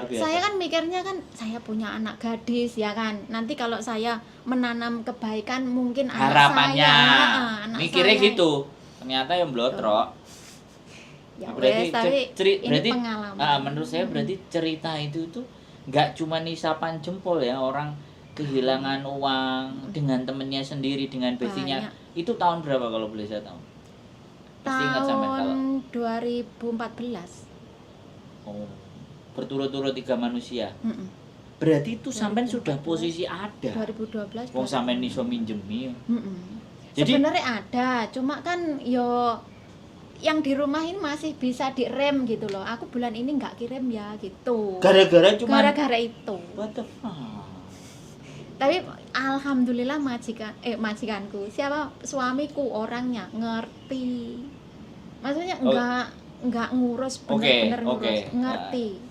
Saya kan mikirnya kan saya punya anak gadis ya kan. Nanti kalau saya menanam kebaikan mungkin harapannya anak mikirnya saya. gitu. Ternyata yang blotrok. Ya Berarti ini berarti pengalaman. menurut saya berarti cerita itu tuh nggak cuma isapan jempol ya, orang kehilangan uang dengan temennya sendiri, dengan bestinya. Itu tahun berapa kalau boleh saya tahu? Pasti ingat sampai kalau 2014. Oh, berturut-turut 3 manusia. Berarti itu sampean sudah posisi ada. 2012. Wong sampean iso minjemi. Jadi sebenarnya ada, cuma kan yo yang di rumah ini masih bisa direm gitu loh. Aku bulan ini nggak kirim ya gitu. Gara-gara itu. What the fuck? Tapi alhamdulillah majikanku, siapa suamiku orangnya ngerti. Maksudnya enggak ngurus, bener-bener ngurus, ngerti.